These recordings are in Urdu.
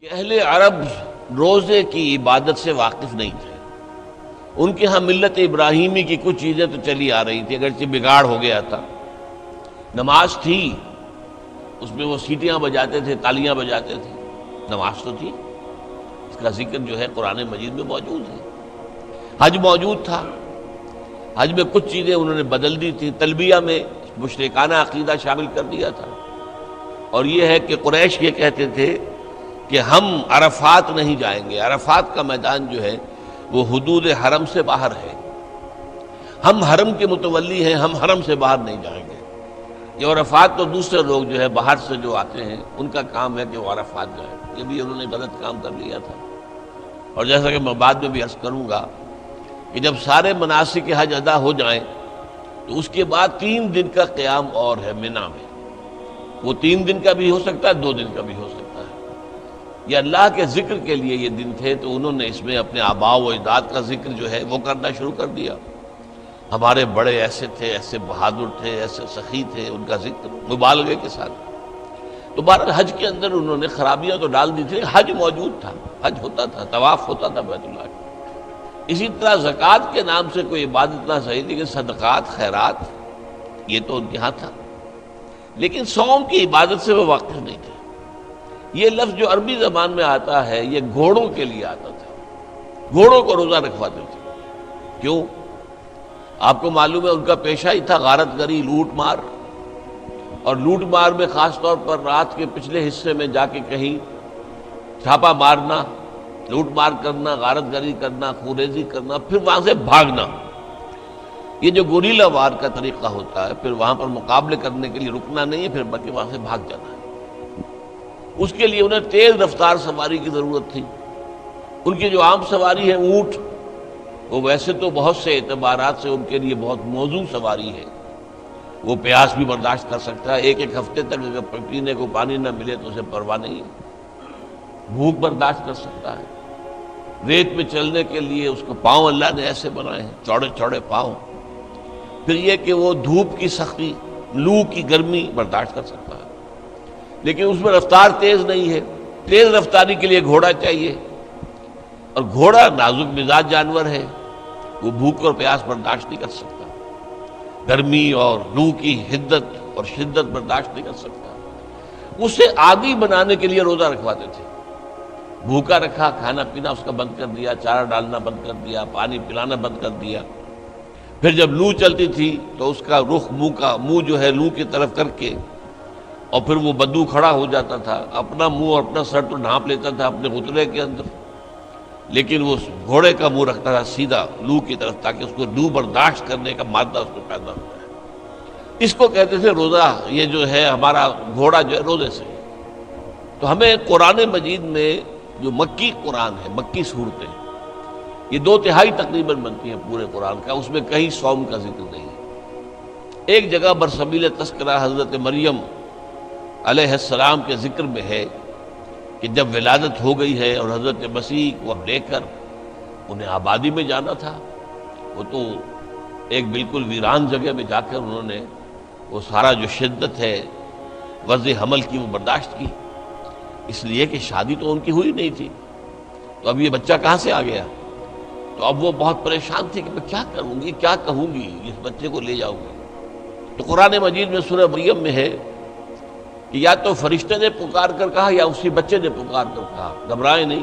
کہ اہل عرب روزے کی عبادت سے واقف نہیں تھے۔ ان کے ہاں ملت ابراہیمی کی کچھ چیزیں تو چلی آ رہی تھی، اگرچہ بگاڑ ہو گیا تھا۔ نماز تھی، اس میں وہ سیٹیاں بجاتے تھے، تالیاں بجاتے تھے، نماز تو تھی، اس کا ذکر جو ہے قرآن مجید میں موجود ہے۔ حج موجود تھا، حج میں کچھ چیزیں انہوں نے بدل دی تھی، تلبیہ میں مشرکانہ عقیدہ شامل کر دیا تھا، اور یہ ہے کہ قریش یہ کہتے تھے کہ ہم عرفات نہیں جائیں گے، عرفات کا میدان جو ہے وہ حدود حرم سے باہر ہے، ہم حرم کے متولی ہیں، ہم حرم سے باہر نہیں جائیں گے۔ یہ عرفات تو دوسرے لوگ جو ہے باہر سے جو آتے ہیں ان کا کام ہے کہ وہ عرفات جائیں، یہ بھی انہوں نے غلط کام کر لیا تھا۔ اور جیسا کہ میں بعد میں بھی عرض کروں گا کہ جب سارے مناسک حج ادا ہو جائیں تو اس کے بعد 3 دن کا قیام اور ہے منی میں، وہ 3 دن کا بھی ہو سکتا ہے، 2 دن کا بھی ہو سکتا ہے۔ یہ اللہ کے ذکر کے لیے یہ دن تھے، تو انہوں نے اس میں اپنے آباء و اجداد کا ذکر جو ہے وہ کرنا شروع کر دیا۔ ہمارے بڑے ایسے تھے، ایسے بہادر تھے، ایسے سخی تھے، ان کا ذکر مبالغے کے ساتھ۔ تو بہرحال حج کے اندر انہوں نے خرابیاں تو ڈال دی تھی، حج موجود تھا، حج ہوتا تھا، طواف ہوتا تھا بیت اللہ کا۔ اسی طرح زکوٰۃ کے نام سے کوئی عبادت نہ صحیح، لیکن صدقات، خیرات، یہ تو ان کے ہاں تھا، لیکن صوم کی عبادت سے وہ واقف نہیں تھے۔ یہ لفظ جو عربی زبان میں آتا ہے یہ گھوڑوں کے لیے آتا تھا، گھوڑوں کو روزہ رکھواتے تھے۔ کیوں؟ آپ کو معلوم ہے ان کا پیشہ ہی تھا غارت گری، لوٹ مار، اور لوٹ مار میں خاص طور پر رات کے پچھلے حصے میں جا کے کہیں چھاپا مارنا، لوٹ مار کرنا، غارت گری کرنا، خوریزی کرنا، پھر وہاں سے بھاگنا۔ یہ جو گوریلا وار کا طریقہ ہوتا ہے، پھر وہاں پر مقابلے کرنے کے لیے رکنا نہیں ہے، پھر بلکہ وہاں سے بھاگ جانا ہے۔ اس کے لیے انہیں تیز رفتار سواری کی ضرورت تھی۔ ان کی جو عام سواری ہے اونٹ، وہ ویسے تو بہت سے اعتبارات سے ان کے لیے بہت موزوں سواری ہے، وہ پیاس بھی برداشت کر سکتا ہے، ایک ہفتے تک اگر پینے کو پانی نہ ملے تو اسے پرواہ نہیں ہے، بھوک برداشت کر سکتا ہے۔ ریت میں چلنے کے لیے اس کو پاؤں اللہ نے ایسے بنائے ہیں، چوڑے چوڑے پاؤں۔ پھر یہ کہ وہ دھوپ کی سختی، لو کی گرمی برداشت کر سکتا ہے، لیکن اس میں رفتار تیز نہیں ہے۔ تیز رفتاری کے لیے گھوڑا چاہیے، اور گھوڑا نازک مزاج جانور ہے، وہ بھوک اور پیاس برداشت نہیں کر سکتا، گرمی اور لو کی حدت اور شدت برداشت نہیں کر سکتا۔ اسے عادی بنانے کے لیے روزہ رکھواتے تھے، بھوکا رکھا، کھانا پینا اس کا بند کر دیا، چارہ ڈالنا بند کر دیا، پانی پلانا بند کر دیا۔ پھر جب لو چلتی تھی تو اس کا رخ منہ جو ہے لو کی طرف کر کے، اور پھر وہ بدو کھڑا ہو جاتا تھا، اپنا منہ اور اپنا سر تو ڈھانپ لیتا تھا اپنے غترے کے اندر، لیکن وہ گھوڑے کا منہ رکھتا تھا سیدھا لو کی طرف، تاکہ اس کو لو برداشت کرنے کا مادہ اس کو پیدا ہو جائے۔ اس کو کہتے تھے روزہ، یہ جو ہے ہمارا گھوڑا جو ہے روزے سے۔ تو ہمیں قرآن مجید میں جو مکی قرآن ہے، مکی صورتیں، یہ 2/3 تقریباً بنتی ہیں پورے قرآن کا، اس میں کہیں صوم کا ذکر نہیں ہے۔ ایک جگہ برسبیل تذکرہ حضرت مریم علیہ السلام کے ذکر میں ہے کہ جب ولادت ہو گئی ہے اور حضرت مسیح کو اب لے کر انہیں آبادی میں جانا تھا، وہ تو ایک بالکل ویران جگہ میں جا کر انہوں نے وہ سارا جو شدت ہے وضع حمل کی وہ برداشت کی، اس لیے کہ شادی تو ان کی ہوئی نہیں تھی، تو اب یہ بچہ کہاں سے آ گیا؟ تو اب وہ بہت پریشان تھی کہ میں کیا کروں گی، کیا کہوں گی، اس بچے کو لے جاؤں گی۔ تو قرآن مجید میں سورہ مریم میں ہے کہ یا تو فرشتے نے پکار کر کہا یا اسی بچے نے پکار کر کہا، گھبرائیں نہیں۔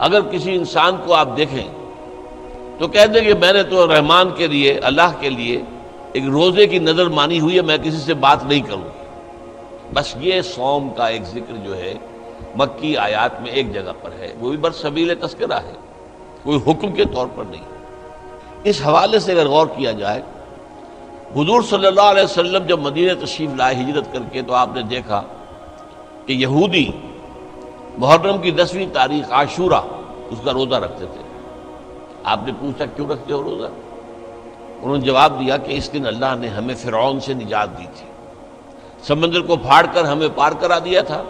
اگر کسی انسان کو آپ دیکھیں تو کہہ دیں کہ میں نے تو رحمان کے لیے، اللہ کے لیے ایک روزے کی نظر مانی ہوئی ہے، میں کسی سے بات نہیں کروں۔ بس یہ صوم کا ایک ذکر جو ہے مکی آیات میں ایک جگہ پر ہے، وہ بھی برسبیل تذکرہ ہے، کوئی حکم کے طور پر نہیں۔ اس حوالے سے اگر غور کیا جائے، حضور صلی اللہ علیہ وسلم جب مدینہ تشریف لائے ہجرت کر کے، تو آپ نے دیکھا کہ یہودی محرم کی 10ویں تاریخ عاشورہ اس کا روزہ رکھتے تھے۔ آپ نے پوچھا کیوں رکھتے ہو روزہ؟ انہوں نے جواب دیا کہ اس دن اللہ نے ہمیں فرعون سے نجات دی تھی، سمندر کو پھاڑ کر ہمیں پار کرا دیا تھا،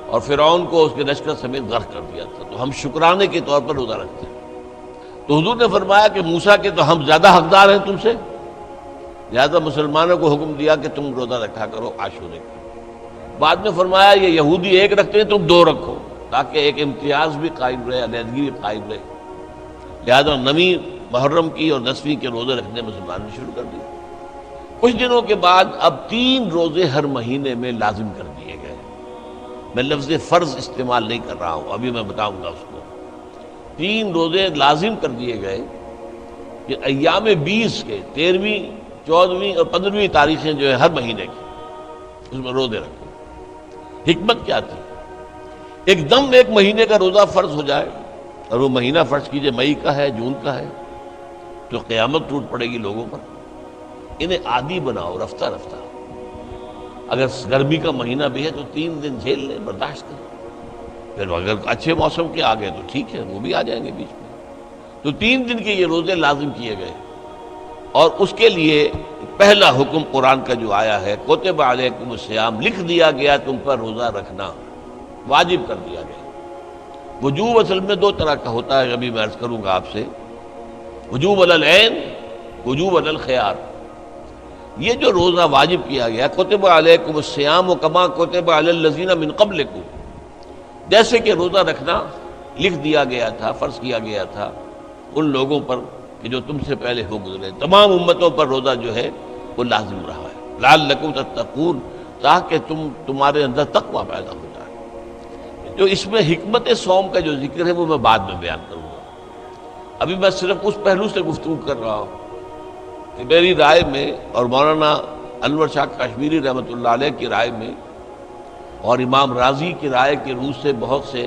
اور فرعون کو اس کے لشکر سمیت غرق کر دیا تھا، تو ہم شکرانے کے طور پر روزہ رکھتے ہیں۔ تو حضور نے فرمایا کہ موسیٰ کے تو ہم زیادہ حقدار ہیں تم سے، لہذا مسلمانوں کو حکم دیا کہ تم روزہ رکھا کرو عاشورے کا۔ بعد میں فرمایا یہ یہودی ایک رکھتے ہیں تم 2 رکھو۔ تاکہ ایک امتیاز بھی قائم رہے، علیحدگی بھی قائم رہے۔ لہذا نویں محرم کی اور 10ویں کے روزے رکھنے مسلمان نے شروع کر دیے۔ کچھ دنوں کے بعد اب 3 روزے ہر مہینے میں لازم کر دیے گئے۔ میں لفظ فرض استعمال نہیں کر رہا ہوں، ابھی میں بتاؤں گا اس کو۔ 3 روزے لازم کر دیے گئے کہ ایام 20 کے 13ویں 14ویں اور 15ویں تاریخیں جو ہے ہر مہینے کی، اس میں روزے رکھو۔ حکمت کیا تھی؟ ایک دم ایک مہینے کا روزہ فرض ہو جائے، اور وہ مہینہ فرض کیجئے مئی کا ہے، جون کا ہے، تو قیامت ٹوٹ پڑے گی لوگوں پر۔ انہیں عادی بناؤ رفتہ رفتہ۔ اگر گرمی کا مہینہ بھی ہے تو 3 دن جھیل لیں، برداشت کریں، پھر اگر اچھے موسم کے آ گئے تو ٹھیک ہے، وہ بھی آ جائیں گے بیچ میں۔ تو 3 دن کے یہ روزے لازم کیے گئے، اور اس کے لیے پہلا حکم قرآن کا جو آیا ہے، کتب علیکم الصیام، لکھ دیا گیا تم پر روزہ رکھنا، واجب کر دیا گیا۔ وجوب اصل میں 2 طرح کا ہوتا ہے، ابھی میں عرض کروں گا آپ سے۔ وجوب علی العین، وجوب علی الخیار۔ یہ جو روزہ واجب کیا گیا، کتب علیکم الصیام کما کتب علی الذین من قبلکم، جیسے کہ روزہ رکھنا لکھ دیا گیا تھا، فرض کیا گیا تھا ان لوگوں پر کہ جو تم سے پہلے ہو گزرے، تمام امتوں پر روزہ جو ہے وہ لازم رہا ہے، لعلکم تتقون، تاکہ تمہارے اندر تقویٰ پیدا ہو جائے۔ جو اس میں حکمت صوم کا جو ذکر ہے وہ میں بعد میں بیان کروں گا، ابھی میں صرف اس پہلو سے گفتگو کر رہا ہوں کہ میری رائے میں، اور مولانا انور شاہ کشمیری رحمۃ اللہ علیہ کی رائے میں، اور امام راضی کی رائے کے روح سے بہت سے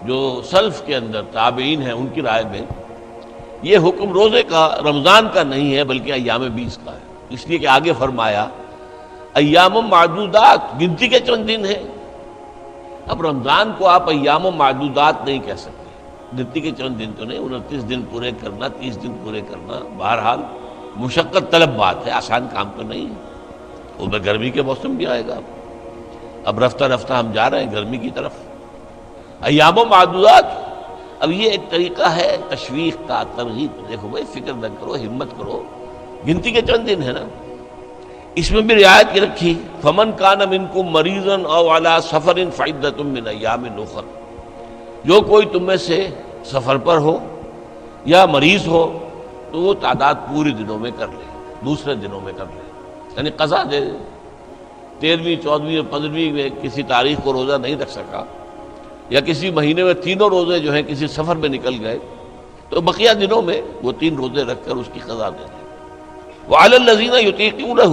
جو سلف کے اندر تابعین ہیں ان کی رائے میں، یہ حکم روزے کا رمضان کا نہیں ہے بلکہ ایام 20 کا ہے، اس لیے کہ آگے فرمایا ایام معدودات، گنتی کے چند دن ہیں۔ اب رمضان کو آپ ایام معدودات نہیں کہہ سکتے، گنتی کے چند دن تو نہیں، 29 دن پورے کرنا، 30 دن پورے کرنا، بہرحال مشقت طلب بات ہے، آسان کام تو نہیں ہے۔ اس میں گرمی کے موسم بھی آئے گا، اب رفتہ رفتہ ہم جا رہے ہیں گرمی کی طرف۔ ایام معدودات، اب یہ ایک طریقہ ہے تشویق کا، ترغیب، دیکھو بھائی فکر نہ کرو، ہمت کرو، گنتی کے چند دن ہے نا۔ اس میں بھی رعایت کی رکھی، فمن کان منکم مریضا او علی سفر فعدۃ من ایام اخر، جو کوئی تم میں سے سفر پر ہو یا مریض ہو تو وہ تعداد پورے دنوں میں کر لے، دوسرے دنوں میں کر لے، یعنی قضا دے۔ 13ویں 14ویں اور 15ویں میں کسی تاریخ کو روزہ نہیں رکھ سکا، یا کسی مہینے میں 3 روزے جو ہیں کسی سفر میں نکل گئے، تو بقیہ دنوں میں وہ 3 روزے رکھ کر اس کی قضا دے دیں۔ وعلی الذین یطیقونہ،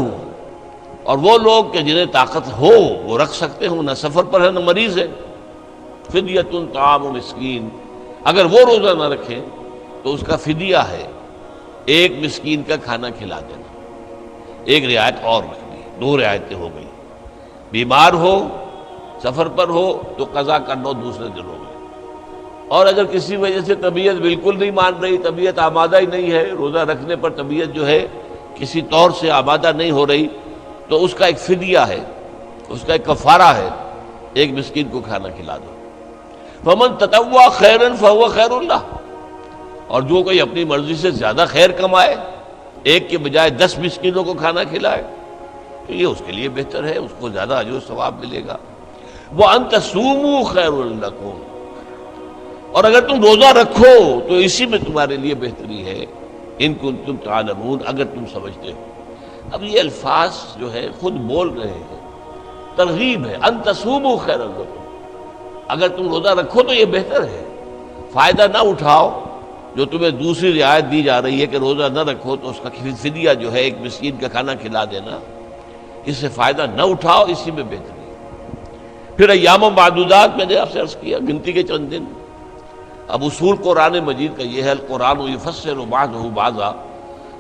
اور وہ لوگ کہ جنہیں طاقت ہو وہ رکھ سکتے ہوں، نہ سفر پر ہے نہ مریض ہے، فدیۃ طعام مسکین، اگر وہ روزہ نہ رکھیں تو اس کا فدیہ ہے 1 مسکین کا کھانا کھلا دینا۔ ایک رعایت اور رکھ دی، 2 رعایتیں ہو گئی، بیمار ہو، سفر پر ہو تو قضا کر لو دوسرے دنوں میں، اور اگر کسی وجہ سے طبیعت بالکل نہیں مان رہی، طبیعت آمادہ ہی نہیں ہے، روزہ رکھنے پر طبیعت جو ہے کسی طور سے آمادہ نہیں ہو رہی، تو اس کا ایک فدیہ ہے، اس کا ایک کفارہ ہے، 1 مسکین کو کھانا کھلا دو۔ فمن تطوع خیرا فهو خیر اللہ، اور جو کوئی اپنی مرضی سے زیادہ خیر کمائے، 1 کے بجائے 10 مسکینوں کو کھانا کھلائے، تو یہ اس کے لیے بہتر ہے، اس کو زیادہ اجر و ثواب ملے گا۔ وَأَن تَصُومُوا خَيْرٌ لَكُمْ، اور اگر تم روزہ رکھو تو اسی میں تمہارے لیے بہتری ہے، ان کنتم تعلمون، اگر تم سمجھتے ہو۔ اب یہ الفاظ جو ہے خود بول رہے ہیں، ترغیب ہے، ان تصوموا خیر لکم، اگر تم روزہ رکھو تو یہ بہتر ہے، فائدہ نہ اٹھاؤ جو تمہیں دوسری رعایت دی جا رہی ہے کہ روزہ نہ رکھو تو اس کا فدیہ جو ہے 1 مسکین کا کھانا کھلا دینا، اس سے فائدہ نہ اٹھاؤ، اسی میں بہتری ہے۔ پھر ایام و معدودات میں نے آپ سے عرض کیا، گنتی کے چند دن۔ اب اصول قرآن مجید کا یہ ہے، القرآن یفسر بعضہ بعضا،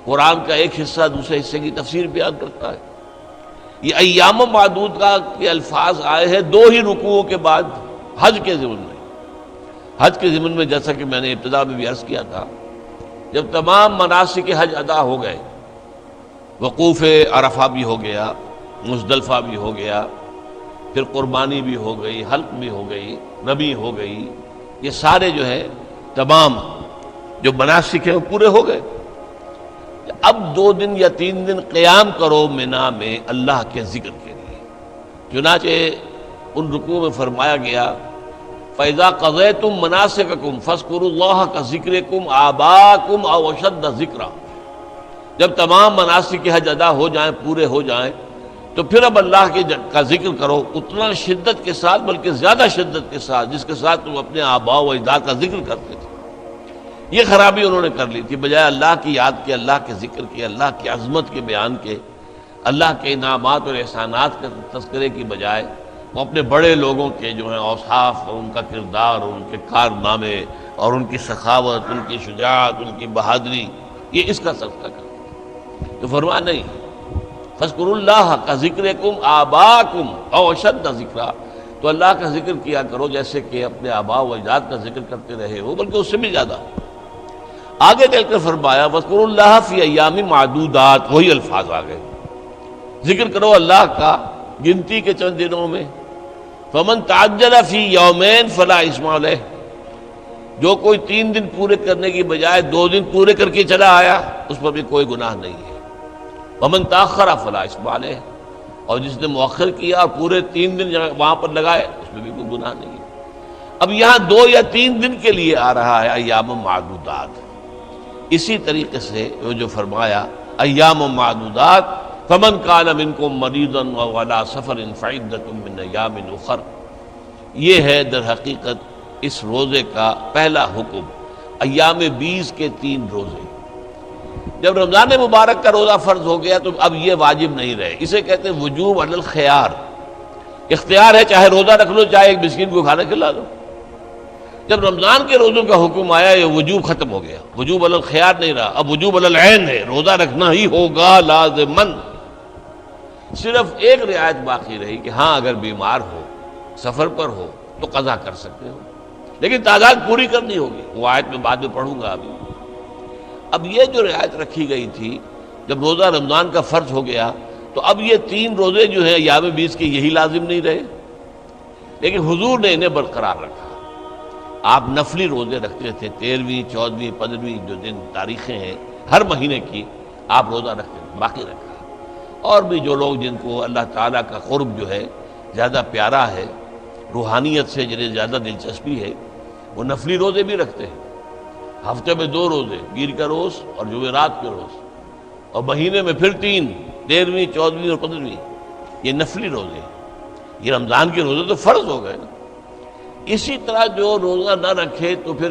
قرآن کا ایک حصہ دوسرے حصے کی تفسیر بیان کرتا ہے۔ یہ ایام معدود کا کے الفاظ آئے ہیں 2 ہی رکوعوں کے بعد حج کے ضمن میں۔ حج کے ضمن میں جیسا کہ میں نے ابتدا میں بھی عرض کیا تھا، جب تمام مناسک حج ادا ہو گئے، وقوف عرفہ بھی ہو گیا، مزدلفہ بھی ہو گیا، پھر قربانی بھی ہو گئی، حلق بھی ہو گئی، رمی ہو گئی، یہ سارے جو ہے تمام جو مناسک ہیں وہ پورے ہو گئے۔ اب 2 دن یا 3 دن قیام کرو منا میں اللہ کے ذکر کے لیے، چنانچہ ان رکوع میں فرمایا گیا فَإِذَا قَضَيْتُم مَّنَاسِكَكُمْ فَاذْكُرُوا اللَّهَ كَذِكْرِكُمْ آبَاءَكُمْ أَوْ أَشَدَّ ذِكْرًا، جب تمام مناسک کے حج ادا ہو جائیں، پورے ہو جائیں، تو پھر اب اللہ کا ذکر کرو اتنا شدت کے ساتھ، بلکہ زیادہ شدت کے ساتھ جس کے ساتھ تم اپنے آباء و اجداد کا ذکر کرتے تھے۔ یہ خرابی انہوں نے کر لی تھی، بجائے اللہ کی یاد کے، اللہ کے ذکر کے، اللہ کی عظمت کے بیان کے، اللہ کے انعامات اور احسانات کے تذکرے کی بجائے وہ اپنے بڑے لوگوں کے جو ہیں اوصاف اور ان کا کردار اور ان کے کارنامے اور ان کی سخاوت، ان کی شجاعت، ان کی بہادری، یہ اس کا تذکرہ کرتے۔ تو فرمایا نہیں، فاذکروا اللہ کا ذکرکم آباءکم او اشد ذکرا، تو اللہ کا ذکر کیا کرو جیسے کہ اپنے آباء و اجداد کا ذکر کرتے رہے ہو، بلکہ اس سے بھی زیادہ۔ آگے چل کر فرمایا وَاذْكُرُوا اللَّهَ فِي أَيَّامٍ مَّعْدُودَاتٍ، وہی الفاظ آ گئے، ذکر کرو اللہ کا گنتی کے چند دنوں میں۔ فَمَن تَعَجَّلَ فِي يَوْمَيْنِ فَلَا إِثْمَ عَلَيْهِ، جو کوئی 3 دن پورے کرنے کی بجائے 2 دن پورے کر کے چلا آیا، اس پر بھی کوئی گناہ نہیں ہے۔ وَمَن تَأَخَّرَ فَلَا إِثْمَ عَلَيْهِ، اور جس نے مؤخر کیا اور پورے 3 دن وہاں پر لگائے، اس میں بھی کوئی گناہ نہیں ہے۔ اب یہاں 2 یا 3 دن کے لیے آ رہا ہے ایام معدودات، اسی طریقے سے وہ جو فرمایا ایام معدودات، فمن کان منکم مریضا او علی سفر فعدۃ من ایام اخر، یہ ہے در حقیقت اس روزے کا پہلا حکم، ایام 20 کے 3 روزے۔ جب رمضان مبارک کا روزہ فرض ہو گیا تو اب یہ واجب نہیں رہے، اسے کہتے ہیں وجوب علی الخیار، اختیار ہے، چاہے روزہ رکھ لو، چاہے ایک مسکین کو کھانا کھلا دو۔ جب رمضان کے روزوں کا حکم آیا یہ وجوب ختم ہو گیا، وجوب علی الخیار نہیں رہا، اب وجوب علی العین ہے، روزہ رکھنا ہی ہوگا لازماً۔ صرف ایک رعایت باقی رہی کہ ہاں اگر بیمار ہو، سفر پر ہو تو قضا کر سکتے ہو، لیکن تعداد پوری کرنی ہوگی، وہ آیت میں بعد میں پڑھوں گا ابھی۔ اب یہ جو رعایت رکھی گئی تھی جب روزہ رمضان کا فرض ہو گیا تو اب یہ 3 روزے جو ہیں ایام 20 کے یہی لازم نہیں رہے، لیکن حضور نے انہیں برقرار رکھا۔ آپ نفلی روزے رکھتے تھے، 13ویں، 14ویں، 15ویں جو دن تاریخیں ہیں ہر مہینے کی آپ روزہ رکھتے تھے، باقی رکھا۔ اور بھی جو لوگ جن کو اللہ تعالیٰ کا قرب جو ہے زیادہ پیارا ہے، روحانیت سے جنہیں زیادہ دلچسپی ہے، وہ نفلی روزے بھی رکھتے ہیں، ہفتے میں 2 روزے، پیر کا روز اور جمعرات کے روز، اور مہینے میں پھر 3، 13ویں، 14ویں اور 15ویں، یہ نفلی روزے۔ یہ رمضان کے روزے تو فرض ہو گئے نا۔ اسی طرح جو روزہ نہ رکھے تو پھر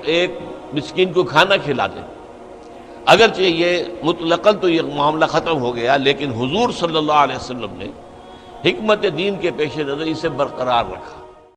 ایک مسکین کو کھانا کھلا دے، اگرچہ یہ مطلقاً تو یہ معاملہ ختم ہو گیا، لیکن حضور صلی اللہ علیہ وسلم نے حکمت دین کے پیش نظر اسے برقرار رکھا۔